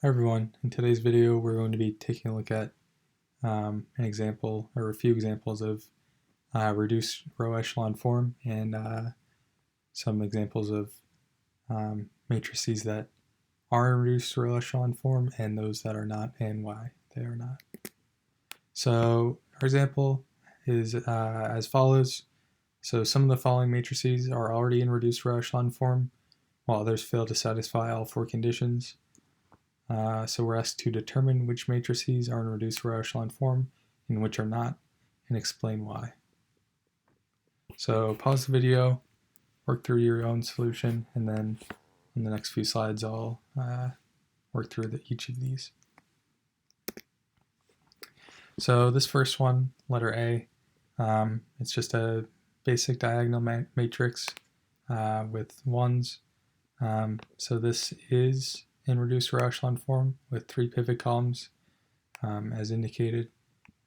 Hi everyone, in today's video we're going to be taking a look at an example or a few examples of reduced row echelon form and some examples of matrices that are in reduced row echelon form and those that are not and why they are not. So our example is as follows. So some of the following matrices are already in reduced row echelon form while others fail to satisfy all four conditions. So we're asked to determine which matrices are in reduced row echelon form and which are not, and explain why. So pause the video, work through your own solution, and then in the next few slides I'll work through each of these. So this first one, letter A, it's just a basic diagonal matrix with ones. So this is in reduced row echelon form with 3 pivot columns as indicated.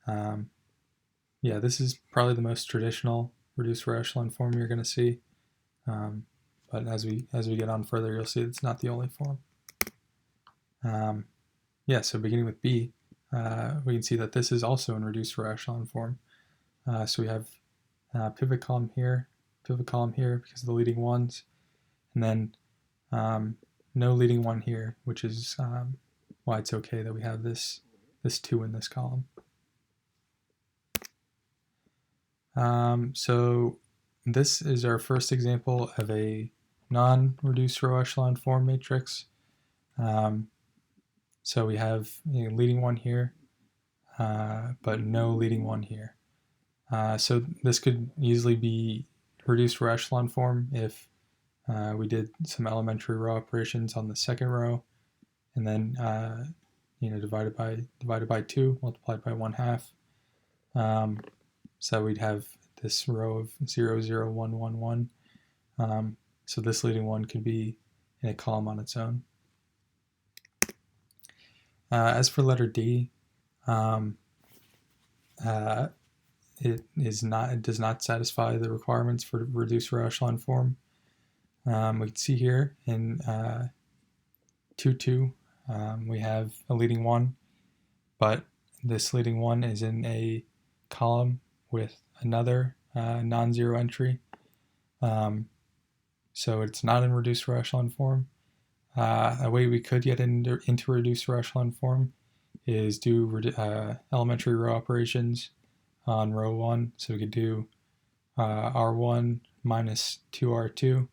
Yeah, this is probably the most traditional reduced row echelon form you're going to see, but as we get on further, you'll see it's not the only form. Yeah, so beginning with B, we can see that this is also in reduced row echelon form. So we have pivot column here because of the leading ones, and then no leading one here, which is why it's okay that we have this 2 in this column. So this is our first example of a non-reduced row echelon form matrix. So we have a leading one here, but no leading one here. So this could easily be reduced row echelon form if we did some elementary row operations on the second row, and then divided by 2 multiplied by 1/2. So we'd have this row of 0, 0, 1, 1, 1. So this leading one could be in a column on its own. As for letter D, it does not satisfy the requirements for reduced row echelon form. We can see here in 2, 2, we have a leading one, but this leading one is in a column with another non-zero entry. So it's not in reduced row echelon form. A way we could get into reduced row echelon form is do elementary row operations on row 1. So we could do R1 minus 2R2.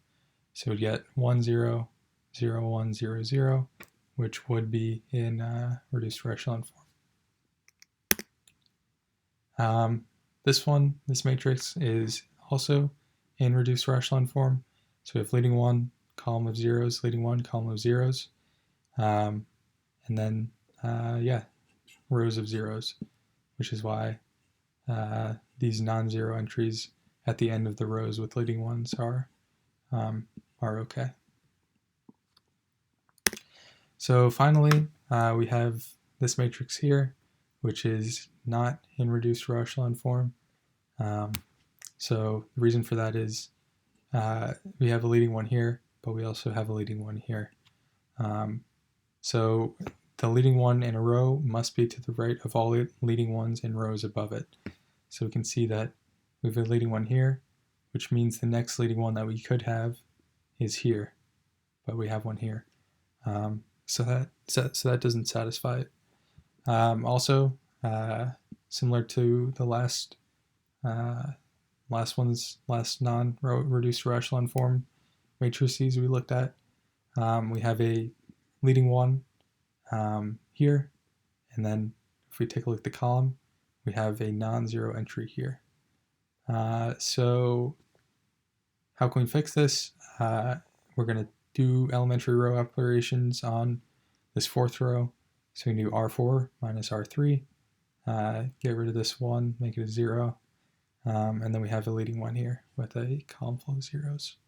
So we'd get 1, 0, 0, 1, 0, 0, which would be in reduced row echelon form. This matrix is also in reduced row echelon form. So we have leading 1, column of zeros, leading 1, column of zeros, and then rows of zeros, which is why these non-zero entries at the end of the rows with leading ones are okay. So finally, we have this matrix here, which is not in reduced row echelon form. So the reason for that is we have a leading one here, but we also have a leading one here. So the leading one in a row must be to the right of all leading ones in rows above it. So we can see that we have a leading one here, which means the next leading one that we could have is here, but we have one here. So that doesn't satisfy it. Also, similar to the last non-reduced row echelon form matrices we looked at, we have a leading one here, and then if we take a look at the column, we have a non-zero entry here. So how can we fix this? We're going to do elementary row operations on this 4th row. So we can do R4 minus R3, get rid of this 1, make it a 0, and then we have a leading one here with a column full of zeros.